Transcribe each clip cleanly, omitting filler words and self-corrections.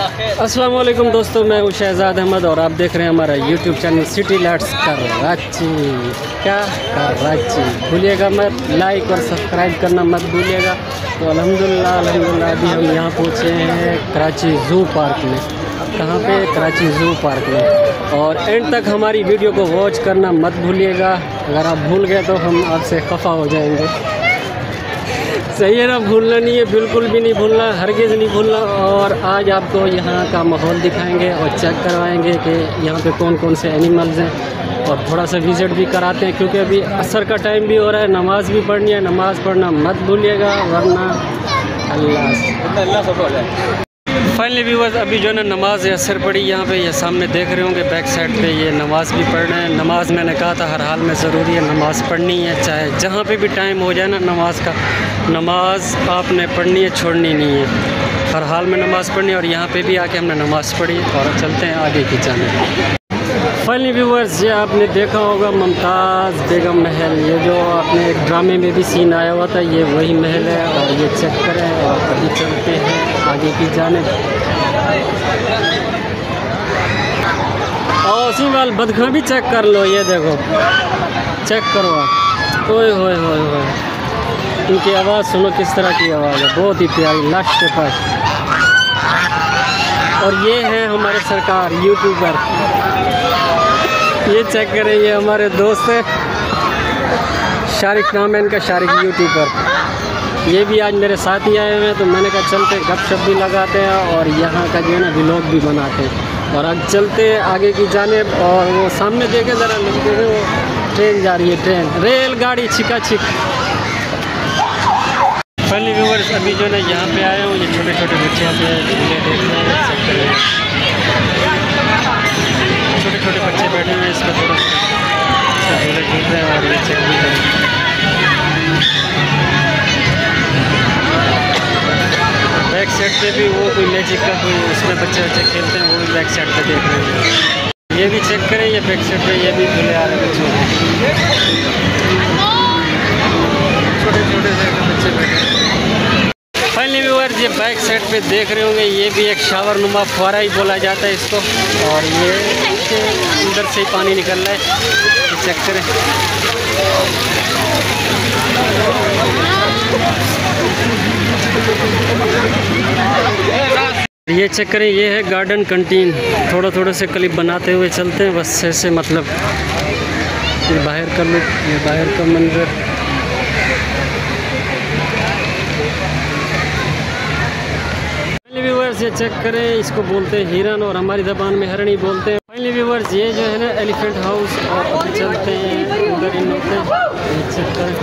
अस्सलाम वालेकुम दोस्तों, मैं हूँ शहजाद अहमद और आप देख रहे हैं हमारा YouTube channel city lights Karachi. क्या कराची भूलिएगा मत, लाइक और सब्सक्राइब करना मत भूलिएगा। तो अल्हम्दुलिल्लाह अभी हम यहाँ पहुँचे हैं कराची ज़ू पार्क में। कहाँ पे? कराची ज़ू पार्क में। और एंड तक हमारी वीडियो को वॉच करना मत भूलिएगा। अगर आप भूल गए तो हम आपसे खफा हो जाएंगे। सही है ना? भूलना नहीं है, बिल्कुल भी नहीं भूलना, हरगिज़ नहीं भूलना। और आज आपको यहाँ का माहौल दिखाएंगे और चेक करवाएंगे कि यहाँ पे कौन कौन से एनिमल्स हैं, और थोड़ा सा विज़िट भी कराते हैं क्योंकि अभी असर का टाइम भी हो रहा है। नमाज़ भी पढ़नी है, नमाज़ पढ़ना मत भूलिएगा वरना अल्लाह सब हो जाए। फाइनली व्यूअर्स, अभी जो है ना नमाज असर पड़ी यहाँ पे, ये सामने देख रहे होंगे बैक साइड पे ये नमाज़ भी पढ़ रहे हैं। नमाज़ मैंने कहा था हर हाल में ज़रूरी है, नमाज़ पढ़नी है, चाहे जहाँ पे भी टाइम हो जाए ना नमाज का। नमाज़ आपने पढ़नी है, छोड़नी नहीं है, हर हाल में नमाज़ पढ़नी है। और यहाँ पे भी आके हमने नमाज़ पढ़ी और चलते हैं आगे की जानिब। फाइनली व्यूअर्स, ये आपने देखा होगा मुमताज़ बेगम महल, ये जो आपने एक ड्रामे में भी सीन आया हुआ था, ये वही महल है। और ये चेक करें और अभी चलते हैं आगे की जानिब। और उसी वाल बदखा भी चेक कर लो, ये देखो, चेक करो आप। ओए होए होए होए, इनकी आवाज़ सुनो, किस तरह की आवाज़ है, बहुत ही प्यारी, लास्ट के पास। और ये हैं हमारे सरकार यूट्यूबर, ये चेक करें, ये हमारे दोस्त है, शारिक नाम है इनका, शारिक यूट्यूबर। ये भी आज मेरे साथ ही आए हुए हैं, तो मैंने कहा चलते गपशप भी लगाते हैं और यहाँ का जो है ना व्लॉग भी बनाते हैं। और अब चलते हैं आगे की जानिब। और वो सामने देखे ज़रा, देखे वो ट्रेन जा रही है, ट्रेन, रेलगाड़ी छिका छिक। फाइनली व्यूअर्स, अभी जो है यहाँ पे आए हूँ, ये छोटे छोटे बच्चे यहाँ पे झूले देख रहे हैं, छोटे छोटे बच्चे बैठे हुए हैं, इसमें थोड़ा झूले झूल रहे हैं और ये चेक भी करें। बैक साइड पे भी वो कोई मैजिक का कोई उसमें बच्चे खेलते हैं, वो भी बैक साइड पे देख रहे हैं। ये भी चेक करें, ये बैक साइड पे ये भी झूले आ रहे हैं बच्चों, छोटे छोटे से बच्चे बैठे हैं। फाइनली व्यूअर्स, ये बैक साइड पे देख रहे होंगे, ये भी एक शावर नुमा फुआरा ही बोला जाता है इसको। और ये अंदर से ही पानी निकल रहा है, ये चेक करें। ये चेक करें, ये है गार्डन कंटीन। थोड़ा थोड़ा से क्लिप बनाते हुए चलते हैं बस ऐसे, मतलब ये बाहर का लुक, ये बाहर का मंजर। व्यूअर्स, ये चेक करें, इसको बोलते हैं हिरन और हमारी ज़बान में हरणी बोलते हैं। फाइनली व्यूअर्स, ये जो है ना एलिफेंट हाउस, और अभी चलते हैं उधर इन होते हैं, ये चेक करें।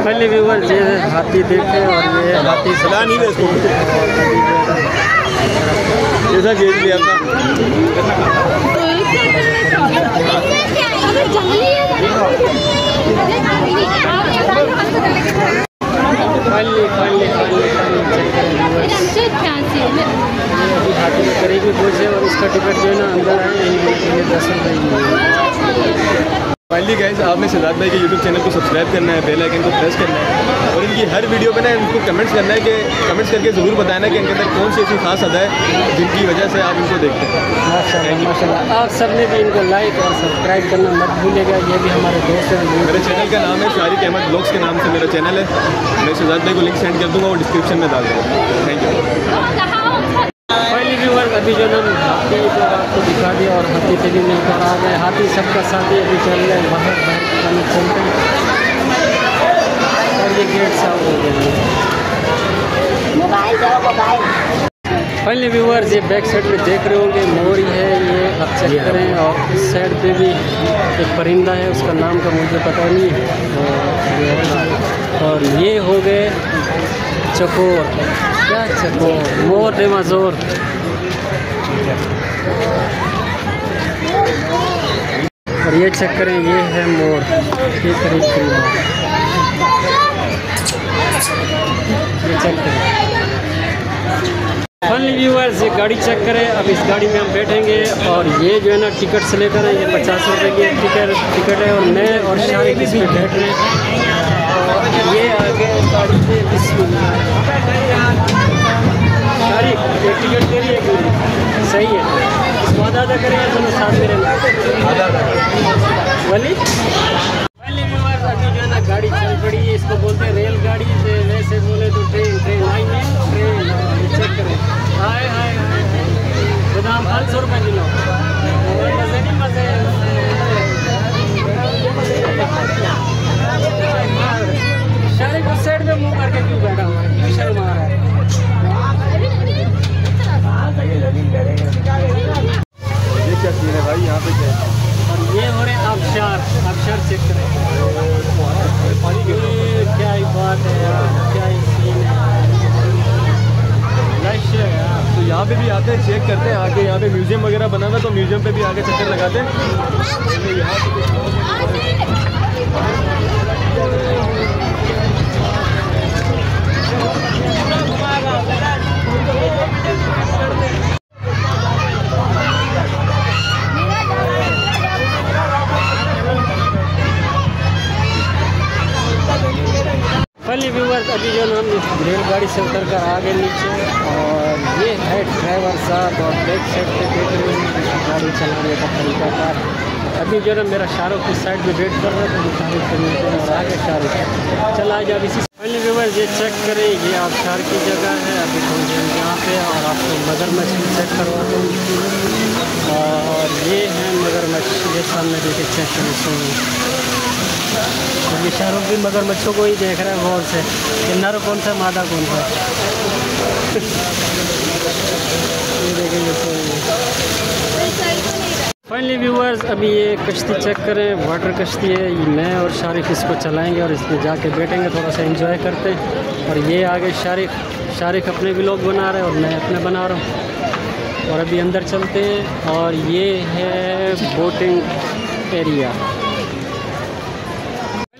फाइनली व्यूअर्स, ये हाथी देखें और ये हाथी सला नहीं है जैसा गेट लिया था। अभी हाथी के करीब भी पहुँचे और इसका टिकट जो है ना अंदर आए 10 रुपये। फाइनली गाइस, आपने शहजाद भाई के यूट्यूब चैनल को सब्सक्राइब करना है, बेल आइकन को प्रेस करना है और इनकी हर वीडियो पे ना इनको कमेंट्स करना है, कि कमेंट्स करके ज़रूर बताना है कि इनके अंदर कौन सी ऐसी खास अदा है जिनकी वजह से आप इनको देखते हैं। माशाल्लाह, आप सब ने भी इनको लाइक और सब्सक्राइब करना मत भूलिएगा। ये भी हमारे दोस्त हैं। मेरे चैनल का नाम है शारिक अहमद ब्लॉग्स के नाम से मेरा चैनल है। मैं शहजाद भाई को लिंक सेंड कर दूँगा, वो डिस्क्रिप्शन में डाल दूँगा। Thank you. फाइनली व्यूअर्स, अभी जो ना हाथी जो आपको दिखा दिया और हाथी से भी मिलकर आ गए। हाथी सबका साथी अभी चल रहे हैं, बाहर चलते हैं और ये गेट साफ हो गए। फाइनली व्यूअर्स, ये बैक साइड में देख रहे होंगे मोर ही है, ये आप चेक करें। और इस साइड पे भी एक परिंदा है, उसका नाम का मुझे पता नहीं। और ये हो गए चकोर, क्या चकोर, मोर डेमाजोर। और ये चेक करें, ये है मोर, ये करीब ये चेक करें। फाइनली व्यूअर्स, ये गाड़ी चेक करें। अब इस गाड़ी में हम बैठेंगे और ये जो है ना टिकट से लेकर है, ये 50 रुपये की टिकट है। और मैं और शारिक इसमें बैठ रहे हैं और ये आगे गाड़ी पे शारिक वादा करेंगे चलो साथ में रहना वाली व्यूअर्स। अभी जो है ना गाड़ी चल पड़ी है, इसको बोलते हैं रेलगाड़ी से, वैसे बोले तो ट्रेन। ट्रेन आई है ट्रेन, चेक करें। हाय हाय बादाम 500 रुपये किलो। मज़े नहीं मज़े। शारिक उस साइड में मुँह करके क्यों बैठा हुआ है, क्यों शर्म आ रहा है? ये क्या सीन है भाई, यहाँ पे क्या है? और ये हो रहे आबशार। आबशार चेक करें। क्या ही बात है यार, क्या ही सीन है। लश है यार। तो यहाँ पे भी आते हैं, चेक करते हैं आके। यहाँ पे म्यूजियम वगैरह बना हुआ है, तो म्यूजियम पे भी आके चक्कर लगाते हैं। फनी व्यूअर्स, अभी जो हम रेलगाड़ी से उतर कर आ गए नीचे, और ये है ड्राइवर साहब और बैक साइड पे बैठे हुए हैं गाड़ी चलाने का तरीकाकार। अभी जो है मेरा शाहरुख की साइड में वेट कर रहा था, तो शाहरुख के नीचे आगे शाहरुख चला जाए इसी। फनी व्यूअर्स, ये चेक करें, ये आबशार की जगह है। अभी पहुँचे हम यहाँ पे और आपको मगरमच्छ भी चेक करवाता हूँ। और ये है मगरमच्छ, ये सामने देखे चेक करें। ये शाहरुख भी मगरमच्छों को ही देख रहा है गौर से कि नर कौन सा मादा कौन सा। ये देखेंगे फाइनली व्यूअर्स, अभी ये कश्ती चेक करें, वाटर कश्ती है। मैं और शारिक इसको चलाएंगे और इसमें जाके बैठेंगे, थोड़ा सा एंजॉय करते हैं। और ये आगे शारिक अपने व्लॉग बना रहे हैं और मैं अपने बना रहा हूँ। और अभी अंदर चलते हैं, और ये है बोटिंग एरिया।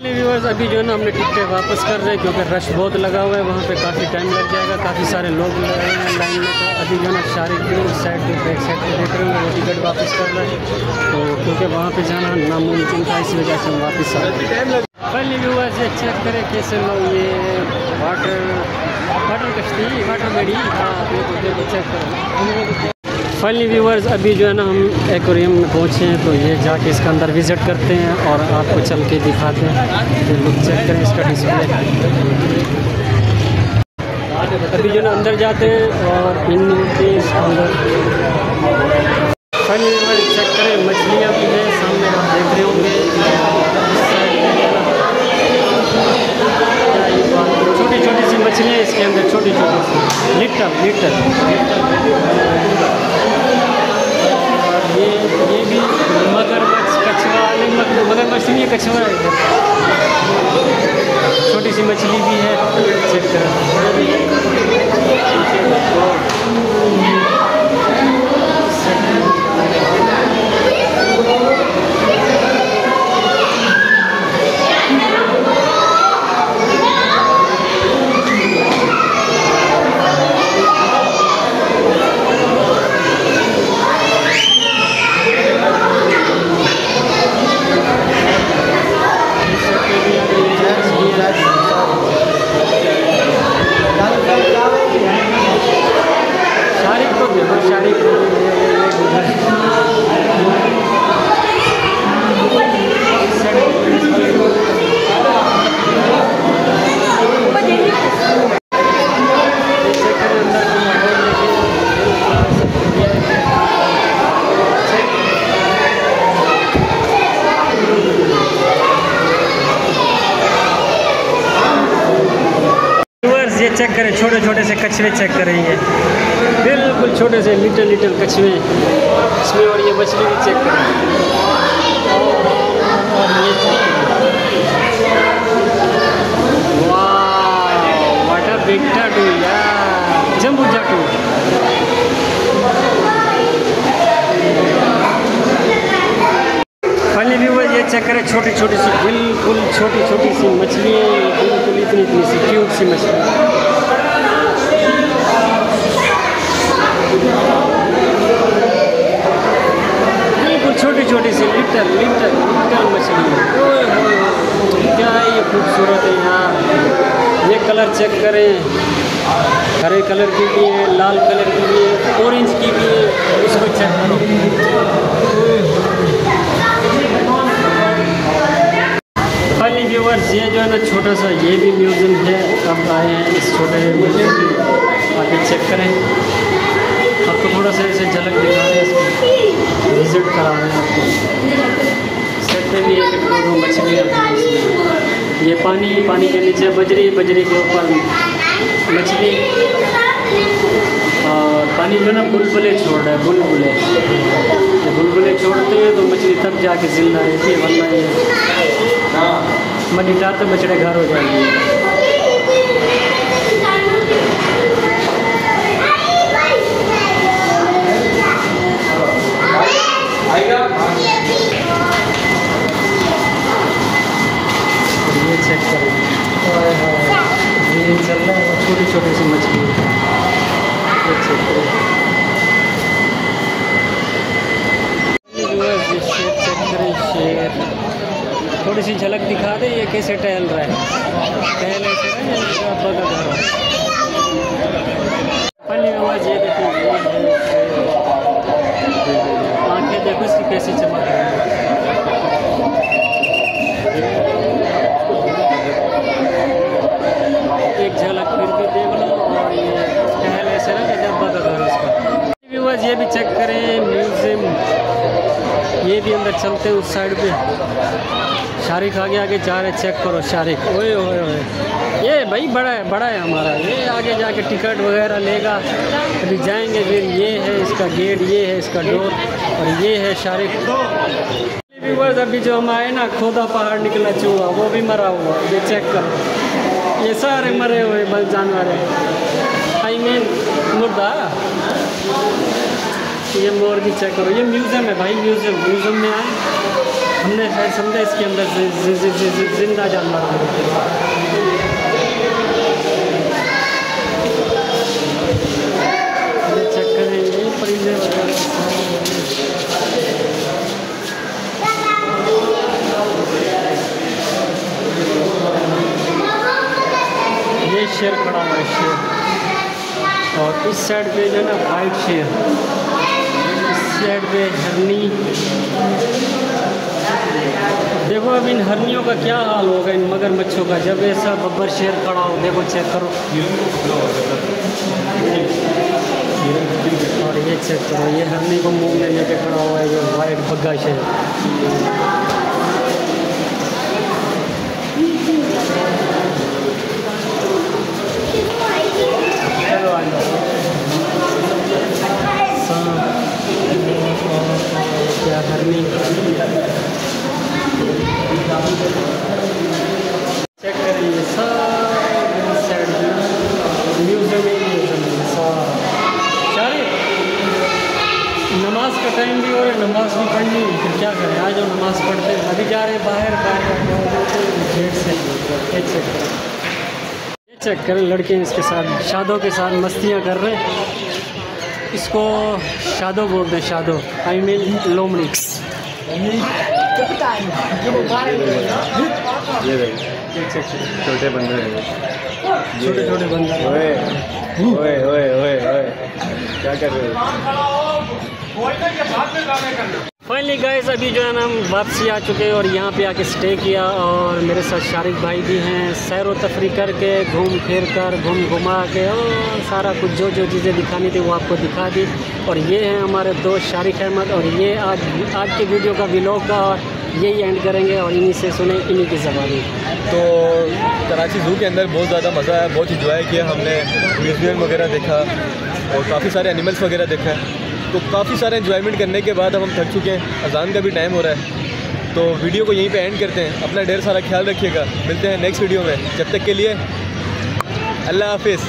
व्यूअर्स, अभी जो है ना हमने टिकटें वापस कर रहे हैं, क्योंकि रश बहुत लगा हुआ है वहाँ पे, काफ़ी टाइम लग जाएगा, काफ़ी सारे लोग लगे हैं लाइन में। तो अभी जो है ना शारिक भी उस साइड पे बैक साइड पे देख रहे हैं, वो टिकट वापस कर रहे हैं। तो क्योंकि वहाँ पे जाना नामुमकिन था, इस वजह से हम वापस आ गए। पहले व्यूअर्स, ये चेक करें कैसे लोग ये वाटर कश्ती, वाटर गाड़ी, हाँ देखो चेक करो। फाइनली व्यूअर्स, अभी जो है ना हम एक्वेरियम में पहुँचे हैं, तो ये जाके इसके अंदर विज़िट करते हैं और आपको चल के दिखाते हैं। तो लुक चेक करें इसका डिस्प्ले। अभी जो है ना अंदर जाते हैं और इनके अंदर फाइनली व्यूअर्स चेक करें, मछलियाँ भी हैं सामने, आप देख रहे होंगे। छोटी छोटी सी मछलियाँ इसके अंदर, छोटी छोटी सी लिटल। ये भी मगरमच्छ, कछुआ नहीं, मगरमच्छ नहीं है, कछुआ है इधर। छोटी सी मछली भी है, चेक करें। ये चेक करें, छोटे छोटे से कछुए चेक करें, ये बिल्कुल छोटे से लिटिल कछुए इसमें। और ये मछली भी चेक करें, और ये वाह, व्हाट अ बिग टैटू यार, जंबू टैटू। फाइनली व्यूअर्स, ये चेक करें, छोटी छोटी सी, बिल्कुल छोटी छोटी सी मछलियाँ, बिल्कुल इतनी सी क्यूट सी मछली। बिल्कुल छोटी छोटी सी लिटल मछली। ओए होए, क्या ये खूबसूरत है यार। ये कलर चेक करें, हरे कलर की भी है, लाल कलर की भी है, ऑरेंज की भी है, इसको चेक करो। छोटा सा ये भी म्यूज़ियम है। अब आए हैं इस छोटे म्यूज़ियम में, आगे चेक करें। आपको थोड़ा सा ऐसे झलक दिखा रहे हैं, इसको विज़िट करा रहे हैं आपको। सेट पे भी एक दो मछलियाँ हैं इसमें। ये पानी के नीचे बजरी के ऊपर मछली, और पानी जो ना बुलबुले छोड़ रहा है, बुलबुले। ये बुलबुले छोड़ते हैं तो मछली तब जाके जिंदा रहती है, वरना ये मछली डालते बछड़े घर हो जाएंगे। ये चेक करें, ये चल रहा है, छोटी सी मछली। ये चेक करें, शेर। थोड़ी सी झलक दिखा दे, ये कैसे टहल रहा है। टहल ऐसे पहली आवाज़ ये देखिए, आँखें देखो इसकी कैसी चमक रही है। एक झलक फिर भी देख लो, और ये टहल ऐसे ना कि डब्बा का घर उसका। व्यूअर्स ये भी चेक करें म्यूज़ियम, ये भी अंदर चलते हैं उस साइड पे। शारिक आगे जा रहे, चेक करो शारिक। ओए ओए ओए, ये भाई बड़ा है हमारा। ये आगे जाके टिकट वगैरह लेगा, अभी जाएंगे। फिर ये है इसका गेट, ये है इसका डोर, और ये है शारिक। व्यूअर्स अभी जो हम आए ना, खोदा पहाड़ निकला चूहा, वो भी मरा हुआ। ये चेक करो, ये सारे मरे हुए बस जानवर है, आई मीन मुर्दा। ये मोर भी चेक करो। ये म्यूज़ियम है भाई, म्यूज़ियम में आए हमने, शायद समझा इसके अंदर जिंदा जानवर होते हैं। ये चेक करें, ये परिंदे वगैरह। ये शेर खड़ा हुआ है, शेर। और इस साइड पे जो है ना वाइट शेर, इस साइड पे हरनी। देखो अब इन हरनियों का क्या हाल होगा, इन मगरमच्छों का, जब ऐसा बब्बर शेर खड़ा हो। देखो चेक करो, और ये चेक करो, ये हरनी को मुंह में लेके खड़ा हुआ है, ये वाइट बग्गा शेर। क्या हरनी, चेक करेंगे सारे साइड म्यूज़ियम सारे। नमाज का टाइम भी हो रहा है, नमाज भी पढ़नी, फिर क्या करें, आज हम नमाज पढ़ते हैं। अभी जा रहे हैं बाहर गेट से। ये चेक करें, लड़के इसके साथ, शादों के साथ मस्तियाँ कर रहे हैं। इसको शादो बोलते हैं, शादो आई मीन लोमड़ी। छोटे बंदर हैं, छोटे बंदर। ओए ओए ओए ओए, क्या कर रहे हो? फाइनली गाइस अभी जो है ना हम वापसी आ चुके हैं, और यहाँ पे आके स्टे किया, और मेरे साथ शारिक भाई भी हैं। सैर व तफरी करके, घूम फिर कर, घुमा के, और सारा कुछ जो चीज़ें दिखानी थी वो आपको दिखा दी। और ये हैं हमारे दोस्त शारिक अहमद, और ये आज की वीडियो का व्लॉग का यही एंड करेंगे, और इन्हीं से सुने, इन्हीं की ज़बानी। तो कराची ज़ू के अंदर बहुत ज़्यादा मज़ा आया, बहुत इंजॉय किया हमने। म्यूज़ियम वगैरह देखा और काफ़ी सारे एनिमल्स वगैरह देखा। तो काफ़ी सारे एंजॉयमेंट करने के बाद अब हम थक चुके हैं, अजान का भी टाइम हो रहा है। तो वीडियो को यहीं पे एंड करते हैं। अपना ढेर सारा ख्याल रखिएगा, मिलते हैं नेक्स्ट वीडियो में। जब तक के लिए अल्लाह हाफिज़।